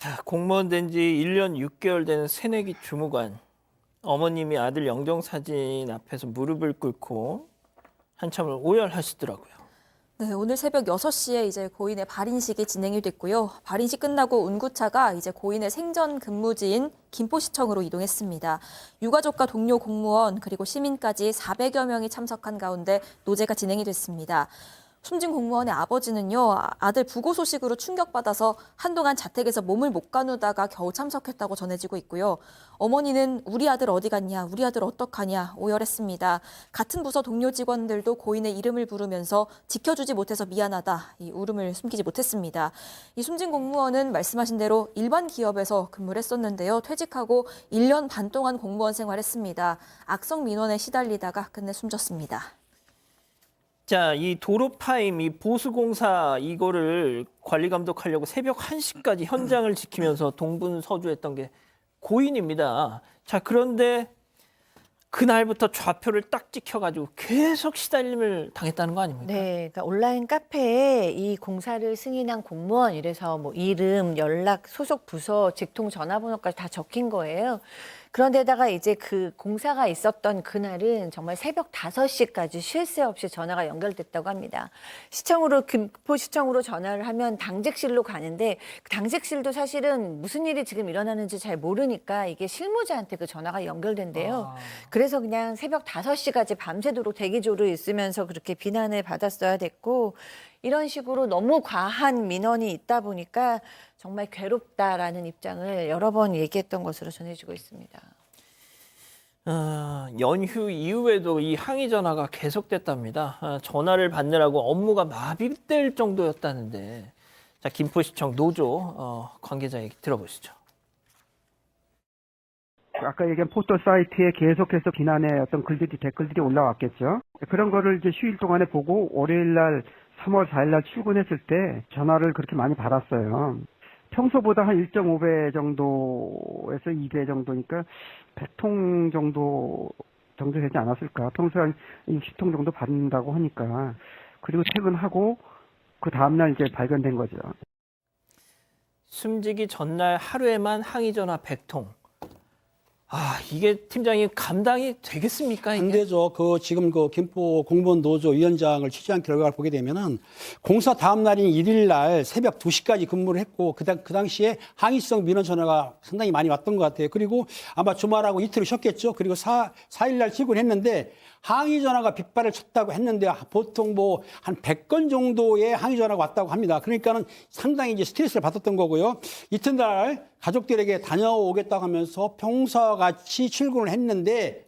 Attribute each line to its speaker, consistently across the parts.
Speaker 1: 자, 공무원 된 지 1년 6개월 되는 새내기 주무관. 어머님이 아들 영정사진 앞에서 무릎을 꿇고 한참을 오열하시더라고요.
Speaker 2: 네, 오늘 새벽 6시에 이제 고인의 발인식이 진행이 됐고요. 발인식 끝나고 운구차가 이제 고인의 생전 근무지인 김포시청으로 이동했습니다. 유가족과 동료 공무원 그리고 시민까지 400여 명이 참석한 가운데 노제가 진행이 됐습니다. 숨진 공무원의 아버지는요, 아들 부고 소식으로 충격받아서 한동안 자택에서 몸을 못 가누다가 겨우 참석했다고 전해지고 있고요. 어머니는 우리 아들 어디 갔냐, 우리 아들 어떡하냐 오열했습니다. 같은 부서 동료 직원들도 고인의 이름을 부르면서 지켜주지 못해서 미안하다, 이 울음을 숨기지 못했습니다. 이 숨진 공무원은 말씀하신 대로 일반 기업에서 근무를 했었는데요. 퇴직하고 1년 반 동안 공무원 생활했습니다. 악성 민원에 시달리다가 끝내 숨졌습니다.
Speaker 1: 자, 이 도로 파임, 이 보수공사 이거를 관리 감독하려고 새벽 1시까지 현장을 지키면서 동분서주했던 게 고인입니다. 자, 그런데 그날부터 좌표를 딱 찍혀가지고 계속 시달림을 당했다는 거 아닙니까?
Speaker 3: 네, 그러니까 온라인 카페에 이 공사를 승인한 공무원 이래서 뭐 이름, 연락, 소속 부서, 직통 전화번호까지 다 적힌 거예요. 그런데다가 이제 그 공사가 있었던 그날은 정말 새벽 5시까지 쉴 새 없이 전화가 연결됐다고 합니다. 시청으로, 김포시청으로 전화를 하면 당직실로 가는데 그 당직실도 사실은 무슨 일이 지금 일어나는지 잘 모르니까 이게 실무자한테 그 전화가 연결된대요. 그래서 그냥 새벽 5시까지 밤새도록 대기조로 있으면서 그렇게 비난을 받았어야 됐고, 이런 식으로 너무 과한 민원이 있다 보니까 정말 괴롭다라는 입장을 여러 번 얘기했던 것으로 전해지고 있습니다.
Speaker 1: 연휴 이후에도 이 항의 전화가 계속됐답니다. 전화를 받느라고 업무가 마비될 정도였다는데, 자, 김포시청 노조 관계자 얘기 들어보시죠.
Speaker 4: 아까 얘기한 포털 사이트에 계속해서 비난의 어떤 글들이, 댓글들이 올라왔겠죠. 그런 거를 이제 휴일 동안에 보고 월요일 날 3월 4일 날 출근했을 때 전화를 그렇게 많이 받았어요. 평소보다 한 1.5배 정도에서 2배 정도니까 100통 정도 되지 않았을까. 평소에 한 60통 정도 받는다고 하니까. 그리고 퇴근하고 그 다음날 이제 발견된 거죠.
Speaker 1: 숨지기 전날 하루에만 항의 전화 100통. 이게 팀장님 감당이 되겠습니까?
Speaker 5: 안
Speaker 1: 이게?
Speaker 5: 되죠. 지금 김포 공무원 노조 위원장을 취재한 결과를 보게 되면은 공사 다음 날인 1일 날 새벽 2시까지 근무를 했고 그 당시에 항의성 민원 전화가 상당히 많이 왔던 것 같아요. 그리고 아마 주말하고 이틀을 쉬었겠죠. 그리고 4일 날 출근했는데 항의 전화가 빗발을 쳤다고 했는데 보통 뭐 한 100건 정도의 항의 전화가 왔다고 합니다. 그러니까는 상당히 이제 스트레스를 받았던 거고요. 이튿날 가족들에게 다녀오겠다고 하면서 평소같이 출근을 했는데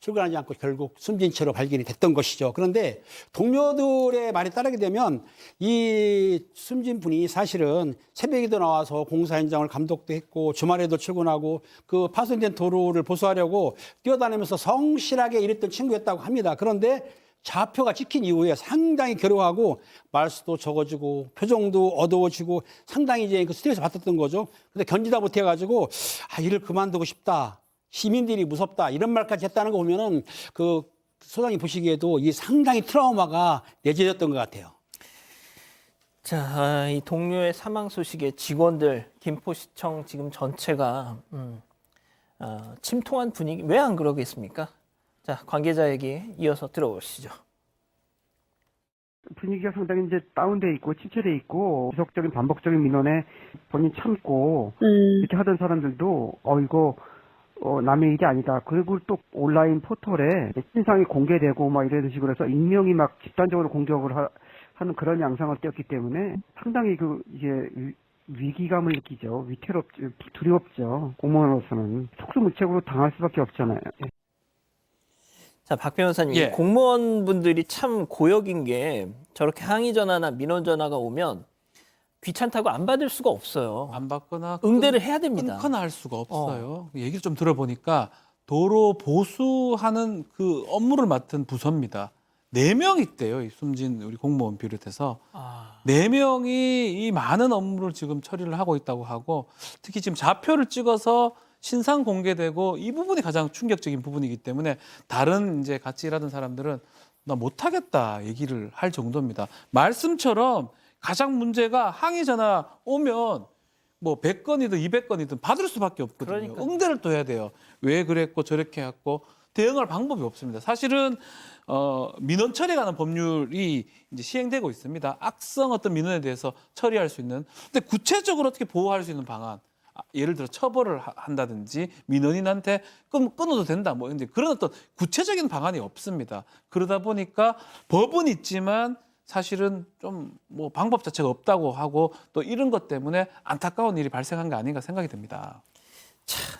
Speaker 5: 출근하지 않고 결국 숨진 채로 발견이 됐던 것이죠. 그런데 동료들의 말에 따르게 되면 이 숨진 분이 사실은 새벽에도 나와서 공사 현장을 감독도 했고 주말에도 출근하고 그 파손된 도로를 보수하려고 뛰어다니면서 성실하게 일했던 친구였다고 합니다. 그런데 좌표가 찍힌 이후에 상당히 괴로워하고 말수도 적어지고 표정도 어두워지고 상당히 이제 그 스트레스 받았던 거죠. 근데 견디다 못해가지고 일을 그만두고 싶다. 시민들이 무섭다 이런 말까지 했다는 거 보면은 그 소장님 보시기에도 이 상당히 트라우마가 내재졌던 것 같아요.
Speaker 1: 자, 이 동료의 사망 소식에 직원들 김포시청 지금 전체가 침통한 분위기. 왜 안 그러겠습니까? 자, 관계자 얘기 이어서 들어보시죠.
Speaker 4: 분위기가 상당히 이제 다운돼 있고 침체돼 있고 지속적인 반복적인 민원에 본인 참고 이렇게 하던 사람들도 이거 남의 일이 아니다. 그리고 또 온라인 포털에 신상이 공개되고 막 이런 식으로 해서 익명이 막 집단적으로 공격을 하는 그런 양상을 띄었기 때문에 상당히 이게 위기감을 느끼죠. 위태롭죠. 두렵죠. 공무원으로서는 속수무책으로 당할 수밖에 없잖아요.
Speaker 1: 자, 박 변호사님,
Speaker 6: 예.
Speaker 1: 공무원분들이 참 고역인 게 저렇게 항의 전화나 민원 전화가 오면 귀찮다고 안 받을 수가 없어요.
Speaker 6: 안 받거나
Speaker 1: 응대를 해야 됩니다.
Speaker 6: 끊거나 할 수가 없어요. 얘기를 좀 들어보니까 도로 보수하는 그 업무를 맡은 부서입니다. 4명 있대요. 이 숨진 우리 공무원 비롯해서. 4명이 이 많은 업무를 지금 처리를 하고 있다고 하고 특히 지금 좌표를 찍어서 신상 공개되고 이 부분이 가장 충격적인 부분이기 때문에 다른 이제 같이 일하던 사람들은 나 못하겠다 얘기를 할 정도입니다. 말씀처럼 가장 문제가 항의 전화 오면 뭐 100건이든 200건이든 받을 수밖에 없거든요.
Speaker 1: 그러니까요.
Speaker 6: 응대를 또 해야 돼요. 왜 그랬고 저렇게 했고 대응할 방법이 없습니다. 사실은 민원 처리에 관한 법률이 이제 시행되고 있습니다. 악성 어떤 민원에 대해서 처리할 수 있는. 근데 구체적으로 어떻게 보호할 수 있는 방안. 예를 들어 처벌을 한다든지 민원인한테 끊어도 된다. 뭐 근데 그런 어떤 구체적인 방안이 없습니다. 그러다 보니까 법은 있지만 사실은 좀 뭐 방법 자체가 없다고 하고 또 이런 것 때문에 안타까운 일이 발생한 게 아닌가 생각이 듭니다.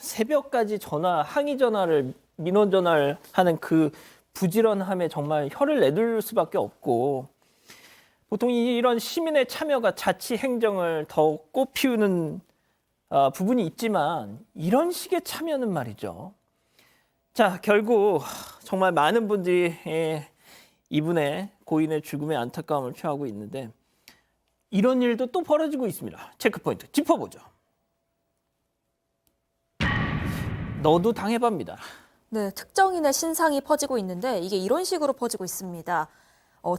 Speaker 1: 새벽까지 항의 전화를 민원 전화를 하는 그 부지런함에 정말 혀를 내둘 수밖에 없고 보통 이런 시민의 참여가 자치 행정을 더 꽃피우는 부분이 있지만 이런 식의 참여는 말이죠. 자, 결국 정말 많은 분들이 이분의 고인의 죽음에 안타까움을 표하고 있는데 이런 일도 또 벌어지고 있습니다. 체크포인트 짚어보죠. 너도 당해봅니다.
Speaker 2: 네, 특정인의 신상이 퍼지고 있는데 이게 이런 식으로 퍼지고 있습니다.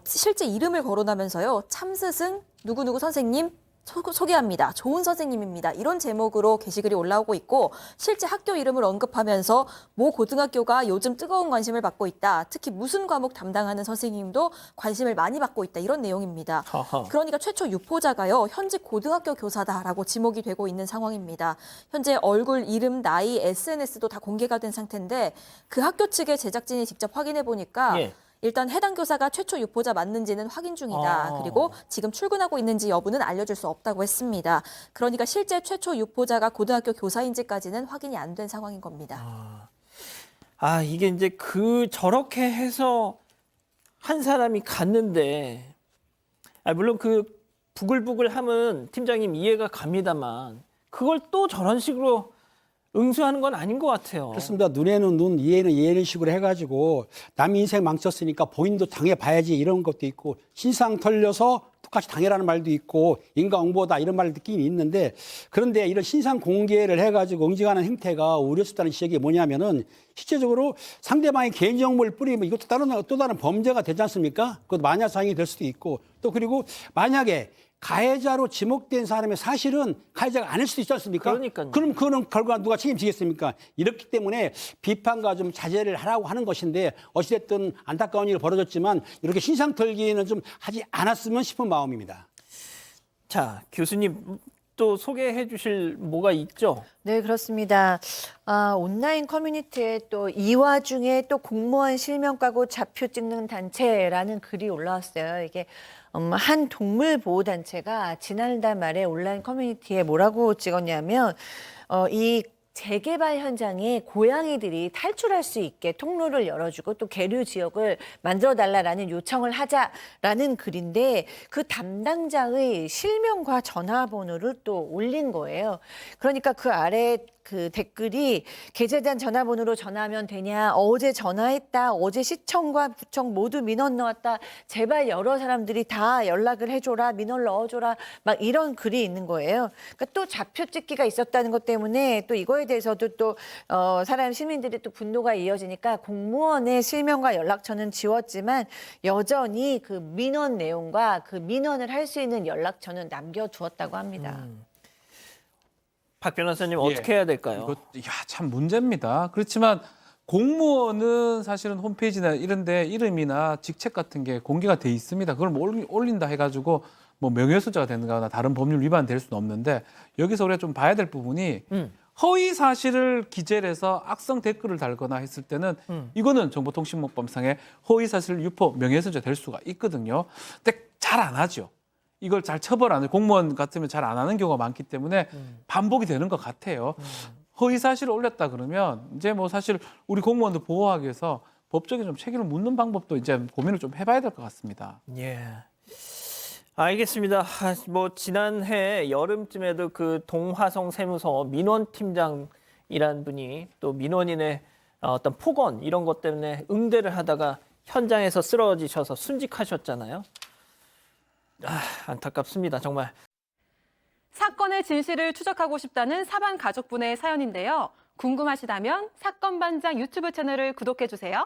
Speaker 2: 실제 이름을 거론하면서요. 참스승 누구누구 선생님 소개합니다. 좋은 선생님입니다. 이런 제목으로 게시글이 올라오고 있고 실제 학교 이름을 언급하면서 모 고등학교가 요즘 뜨거운 관심을 받고 있다. 특히 무슨 과목 담당하는 선생님도 관심을 많이 받고 있다. 이런 내용입니다.
Speaker 1: 하하.
Speaker 2: 그러니까 최초 유포자가요. 현직 고등학교 교사다라고 지목이 되고 있는 상황입니다. 현재 얼굴, 이름, 나이, SNS도 다 공개가 된 상태인데 그 학교 측의 제작진이 직접 확인해 보니까
Speaker 1: 예.
Speaker 2: 일단 해당 교사가 최초 유포자 맞는지는 확인 중이다.
Speaker 1: 아.
Speaker 2: 그리고 지금 출근하고 있는지 여부는 알려줄 수 없다고 했습니다. 그러니까 실제 최초 유포자가 고등학교 교사인지까지는 확인이 안 된 상황인 겁니다.
Speaker 1: 이게 이제 저렇게 해서 한 사람이 갔는데, 물론 그 부글부글함은 팀장님 이해가 갑니다만, 그걸 또 저런 식으로 응수하는 건 아닌 것 같아요.
Speaker 5: 그렇습니다. 눈에는 눈, 이해는 이해는 식으로 해가지고 남 인생 망쳤으니까 본인도 당해봐야지 이런 것도 있고 신상 털려서 똑같이 당해라는 말도 있고 인과응보다 이런 말을 듣긴 있는데 그런데 이런 신상 공개를 해가지고 응징하는 행태가 우려스럽다는 지적이 뭐냐면은 실제적으로 상대방의 개인정보를 뿌리면 이것도 또 다른 범죄가 되지 않습니까? 그것도 마녀사항이 될 수도 있고 또 그리고 만약에 가해자로 지목된 사람의 사실은 가해자가 아닐 수도 있지 않습니까?
Speaker 1: 그러니까요.
Speaker 5: 그럼 그런 결과 누가 책임지겠습니까? 이렇기 때문에 비판과 좀 자제를 하라고 하는 것인데 어찌됐든 안타까운 일이 벌어졌지만 이렇게 신상 털기는 좀 하지 않았으면 싶은 마음입니다.
Speaker 1: 자, 교수님 또 소개해 주실 뭐가 있죠?
Speaker 3: 네, 그렇습니다. 온라인 커뮤니티에 또 이 와중에 또 공무원 실명 까고 좌표 찍는 단체라는 글이 올라왔어요. 이게 한 동물보호단체가 지난달 말에 온라인 커뮤니티에 뭐라고 찍었냐면 이 재개발 현장에 고양이들이 탈출할 수 있게 통로를 열어주고 또 계류 지역을 만들어달라는 요청을 하자라는 글인데 그 담당자의 실명과 전화번호를 또 올린 거예요. 그러니까 그 아래 그 댓글이 게재된 전화번호로 전화하면 되냐, 어제 전화했다, 어제 시청과 구청 모두 민원 넣었다, 제발 여러 사람들이 다 연락을 해줘라, 민원 넣어줘라, 막 이런 글이 있는 거예요. 그러니까 또 좌표 찍기가 있었다는 것 때문에 또 이거에 대해서도 또 시민들이 또 분노가 이어지니까 공무원의 실명과 연락처는 지웠지만 여전히 그 민원 내용과 그 민원을 할 수 있는 연락처는 남겨두었다고 합니다.
Speaker 1: 박 변호사님 어떻게 해야 될까요?
Speaker 6: 참 문제입니다. 그렇지만 공무원은 사실은 홈페이지나 이런데 이름이나 직책 같은 게 공개가 돼 있습니다. 그걸 뭐 올린다 해가지고 뭐 명예훼손자가 되는거나 다른 법률 위반될 수는 없는데 여기서 우리가 좀 봐야 될 부분이 허위 사실을 기재를 해서 악성 댓글을 달거나 했을 때는 이거는 정보통신망법상의 허위 사실 유포 명예훼손자 될 수가 있거든요. 근데 잘 안 하죠. 이걸 잘 처벌 안 해요. 공무원 같으면 잘 안 하는 경우가 많기 때문에 반복이 되는 것 같아요. 허위 사실을 올렸다 그러면 이제 뭐 사실 우리 공무원들 보호하기 위해서 법적인 좀 책임을 묻는 방법도 이제 고민을 좀 해봐야 될 것 같습니다.
Speaker 1: 예. 알겠습니다. 뭐 지난해 여름쯤에도 그 동화성 세무서 민원팀장이라는 분이 또 민원인의 어떤 폭언 이런 것 때문에 응대를 하다가 현장에서 쓰러지셔서 순직하셨잖아요. 안타깝습니다. 정말.
Speaker 7: 사건의 진실을 추적하고 싶다는 사반 가족분의 사연인데요. 궁금하시다면 사건반장 유튜브 채널을 구독해주세요.